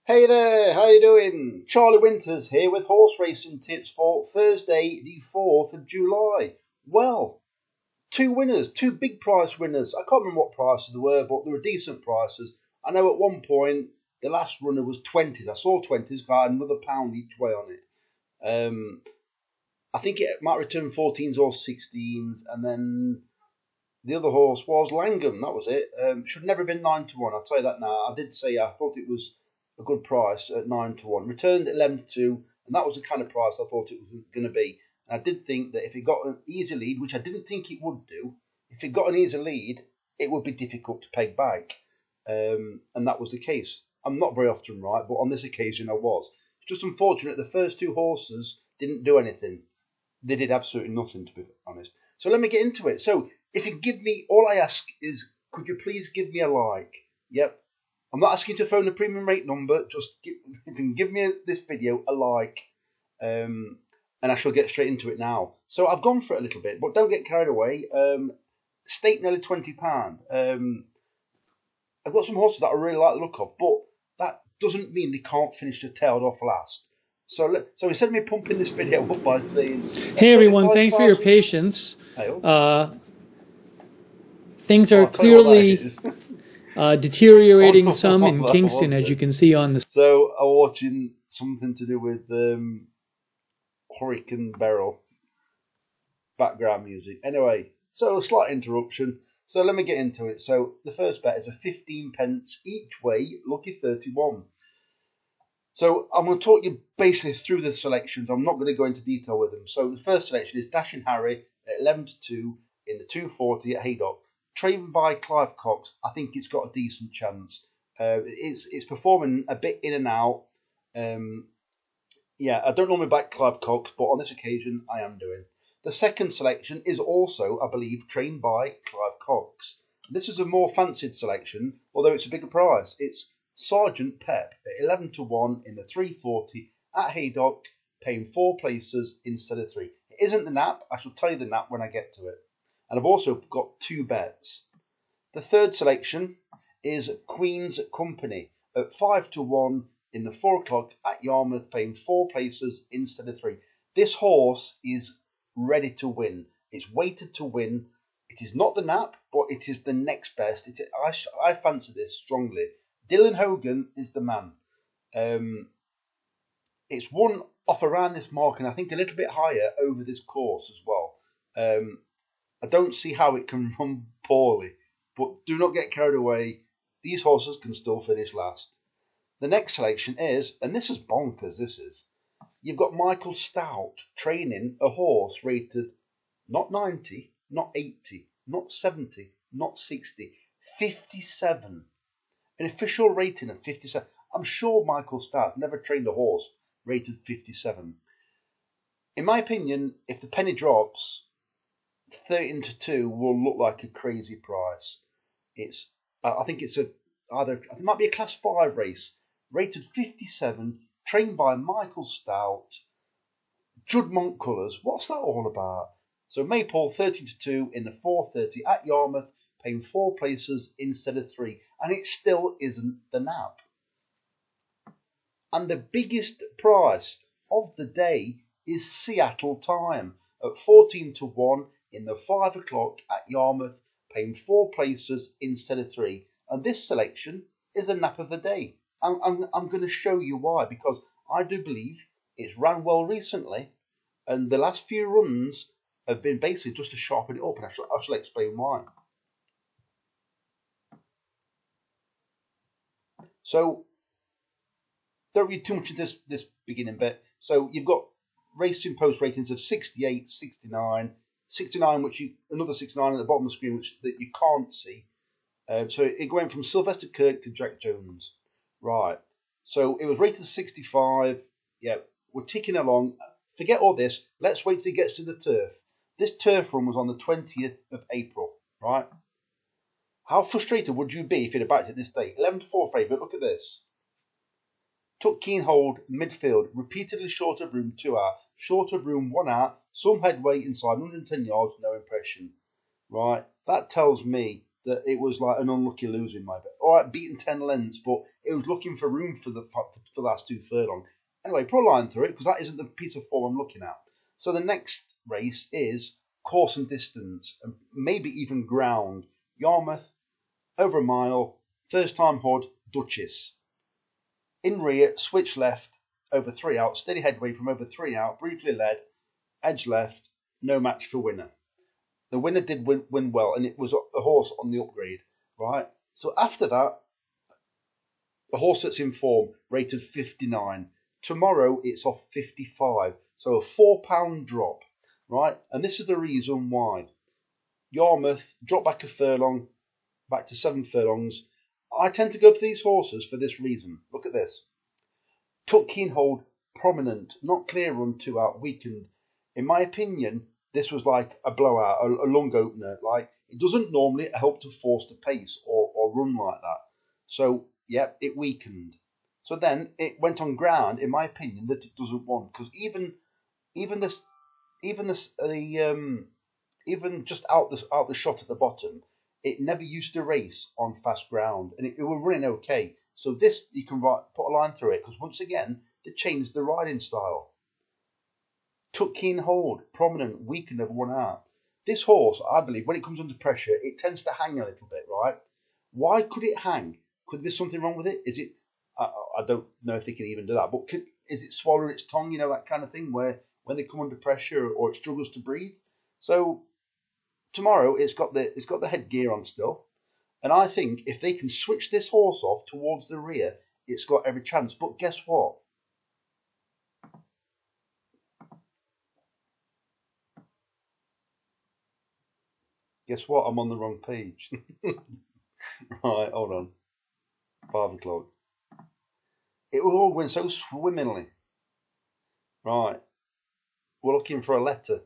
Hey there, how you doing? Charlie Winters here with horse racing tips for Thursday, the 4th of July. Well, two winners, two big price winners. I can't remember what prices they were, but they were decent prices. I know at one point the last runner was 20s. I saw 20s, but I had another pound each way on it. I think it might return 14s or 16s, and then the other horse was Langham. That was it. Should never have been 9 to 1. I'll tell you that now. I did say I thought it was a good price at 9 to 1. Returned 11 to 2, and that was the kind of price I thought it was going to be. And I did think that if it got an easy lead, which I didn't think it would do, if it got an easy lead, it would be difficult to peg back. And that was the case. I'm not very often right, but on this occasion I was. It's just unfortunate the first two horses didn't do anything. They did absolutely nothing, to be honest. So let me get into it. So if you give me, all I ask is, could you please give me a like? Yep. I'm not asking you to phone a premium rate number. Just if you can give me this video a like, and I shall get straight into it now. So I've gone for it a little bit, but don't get carried away. Stake nearly £20. I've got some horses that I really like the look of, but that doesn't mean they can't finish the tailed off last. So instead of me pumping this video up by saying, hey everyone, thanks for your patience. Things are clearly deteriorating some in Kingston, as you can see on the... So I'm watching something to do with Hurricane Beryl background music. Anyway, so a slight interruption. So let me get into it. So the first bet is a 15p each way, lucky 31. So I'm going to talk you basically through the selections. I'm not going to go into detail with them. So the first selection is Dashing Harry at 11 to 2 in the 240 at Haydock. Trained by Clive Cox, I think it's got a decent chance. It's performing a bit in and out. Yeah, I don't normally back Clive Cox, but on this occasion I am doing. The second selection is also, I believe, trained by Clive Cox. This is a more fancied selection, although it's a bigger price. It's Sergeant Pep at 11 to 1 in the 340 at Haydock, paying 4 places instead of 3. It isn't the nap. I shall tell you the nap when I get to it. And I've also got 2 bets. The third selection is Queen's Company at 5 to 1 in the 4 o'clock at Yarmouth, paying 4 places instead of 3. This horse is ready to win. It's weighted to win. It is not the nap, but it is the next best. I fancy this strongly. Dylan Hogan is the man. It's won off around this mark, and I think a little bit higher over this course as well. I don't see how it can run poorly, but do not get carried away. These horses can still finish last. The next selection is, and this is bonkers, you've got Michael Stout training a horse rated not 90, not 80, not 70, not 60, 57. An official rating of 57. I'm sure Michael Stout's never trained a horse rated 57. In my opinion, if the penny drops, 13 to 2 will look like a crazy price. I think it might be a Class 5 race, rated 57, trained by Michael Stout, Juddmonte colours. What's that all about? So Maypole 13 to 2 in the 430 at Yarmouth, paying 4 places instead of 3, and it still isn't the nap. And the biggest price of the day is Seattle Time at 14 to 1 in the 5 o'clock at Yarmouth, paying 4 places instead of 3. And this selection is a nap of the day. I'm going to show you why, because I do believe it's ran well recently, and the last few runs have been basically just to sharpen it up, and I shall explain why. So don't read too much of this beginning bit. So you've got Racing Post ratings of 68, 69, 69, another 69 at the bottom of the screen, which that you can't see. So it went from Sylvester Kirk to Jack Jones. Right. So it was rated 65. Yeah, we're ticking along. Forget all this. Let's wait till it gets to the turf. This turf run was on the 20th of April. Right. How frustrated would you be if you'd have backed at this date? 11 to 4 favourite. Look at this. Took keen hold, midfield, repeatedly short of room 2 out, short of room 1 out, some headway inside 110 yards, no impression. Right, that tells me that it was like an unlucky loser in my bet. All right, beaten 10 lengths, but it was looking for room for the last 2 furlong. Anyway, put a line through it because that isn't the piece of form I'm looking at. So the next race is course and distance, and maybe even ground. Yarmouth, over a mile, first time Hod, Duchess. In rear, switch left, over 3 out, steady headway from over 3 out, briefly led, edge left, no match for winner. The winner did win well, and it was a horse on the upgrade, right? So after that, the horse that's in form, rated 59. Tomorrow, it's off 55. So a £4 drop, right? And this is the reason why. Yarmouth dropped back a furlong, back to 7 furlongs. I tend to go for these horses for this reason. Look at this. Tuck keen hold, prominent, not clear run, 2 out, weakened. In my opinion, this was like a blowout, a lung opener. Like, it doesn't normally help to force the pace or run like that. So, yeah, it weakened. So then it went on ground, in my opinion, that it doesn't want, because even just out the shot at the bottom, it never used to race on fast ground, and it was running okay. So this, you can put a line through it, because once again, they changed the riding style. Tuck keen hold, prominent, weakened over 1 out. This horse, I believe, when it comes under pressure, it tends to hang a little bit, right? Why could it hang? Could there be something wrong with it? Is it? I don't know if they can even do that, but is it swallowing its tongue? You know, that kind of thing, where when they come under pressure or it struggles to breathe. So tomorrow it's got the headgear on still, and I think if they can switch this horse off towards the rear, it's got every chance. But guess what? Guess what? I'm on the wrong page. Right, hold on. 5 o'clock. It all went so swimmingly. Right. We're looking for a letter.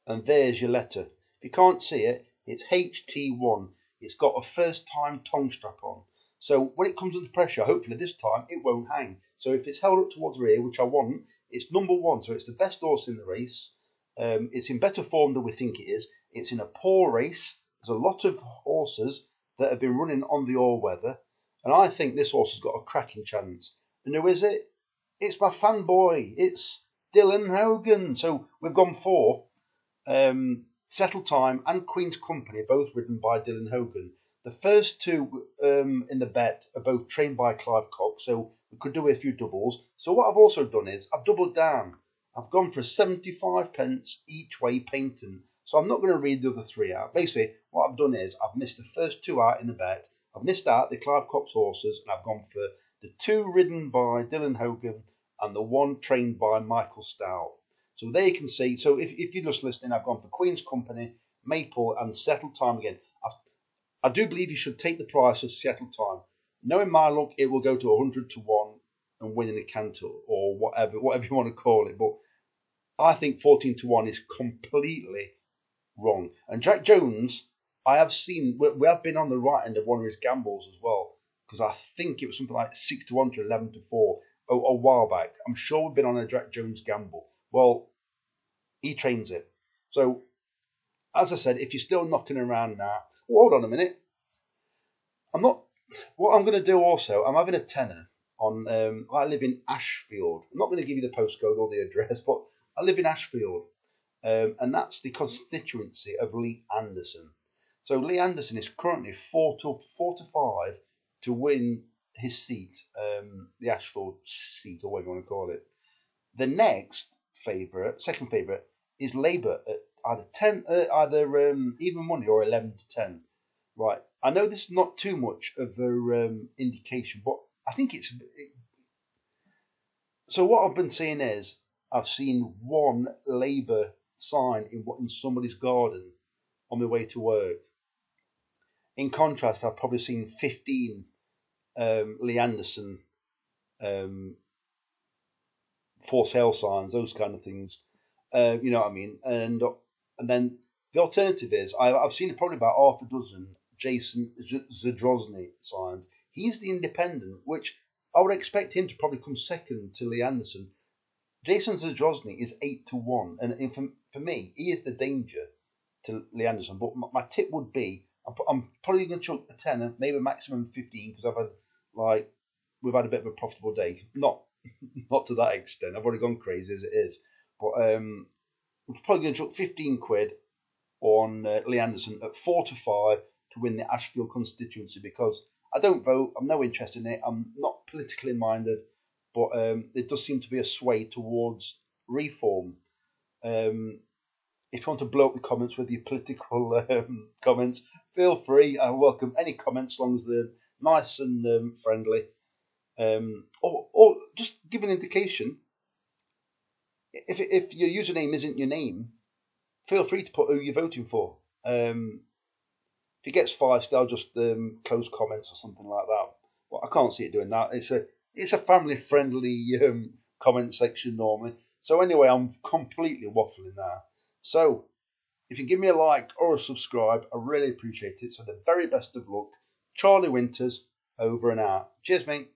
And there's your letter. If you can't see it, it's HT1. It's got a first time tongue strap on. So when it comes under pressure, hopefully this time it won't hang. So if it's held up towards the rear, which I want, it's number 1. So it's the best horse in the race. It's in better form than we think it is. It's in a poor race. There's a lot of horses that have been running on the all-weather. And I think this horse has got a cracking chance. And who is it? It's my fanboy. It's Dylan Hogan. So we've gone for Settle Time and Queen's Company, both ridden by Dylan Hogan. The first 2 in the bet are both trained by Clive Cox, so we could do a few doubles. So what I've also done is I've doubled down. I've gone for 75 pence each way painting. So I'm not going to read the other 3 out. Basically, what I've done is I've missed the first 2 out in the bet. I've missed out the Clive Cox horses, and I've gone for the 2 ridden by Dylan Hogan and the 1 trained by Michael Stout. So there you can see. So if you're just listening, I've gone for Queen's Company, Maple, and Settle Time again. I do believe you should take the price of Settle Time. Knowing my luck, it will go to 100 to 1 and win in a canter or whatever you want to call it. But I think 14 to 1 is completely wrong. And Jack Jones, I have seen, we have been on the right end of one of his gambles as well, because I think it was something like 6 to 1 to 11 to 4 a while back. I'm sure we've been on a Jack Jones gamble. Well, he trains it. So, as I said, if you're still knocking around now, hold on a minute. What I'm going to do also, I'm having a tenner on, I live in Ashfield. I'm not going to give you the postcode or the address, but I live in Ashfield. And that's the constituency of Lee Anderson. So Lee Anderson is currently 4 to 5 to win his seat, the Ashfield seat, or whatever you want to call it. The next second favourite, is Labour at either even money or 11 to 10. Right. I know this is not too much of an indication, but I think so what I've been seeing is I've seen 1 Labour sign in somebody's garden on my way to work. In contrast, I've probably seen 15 Lee Anderson for sale signs, those kind of things. You know what I mean? And then the alternative is I've seen probably about half a dozen Jason Zadrozny signs. He's the independent, which I would expect him to probably come second to Lee Anderson, Jason Zadrozny is 8-1, and for me, he is the danger to Lee Anderson. But my tip would be, I'm probably going to chuck a tenner, maybe a maximum 15, because we've had a bit of a profitable day. Not to that extent. I've already gone crazy as it is, but I'm probably going to chuck 15 quid on Lee Anderson at 4-5 to win the Ashfield constituency, because I don't vote. I'm no interest in it. I'm not politically minded, but there does seem to be a sway towards reform. If you want to blow up the comments with your political comments, feel free. I welcome any comments as long as they're nice and friendly. Or just give an indication. If your username isn't your name, feel free to put who you're voting for. If it gets 5 stars, just close comments or something like that. Well, I can't see it doing that. It's a family friendly comment section normally. So anyway, I'm completely waffling now. So if you give me a like or a subscribe, I really appreciate it. So the very best of luck. Charlie Winters, over and out. Cheers, mate.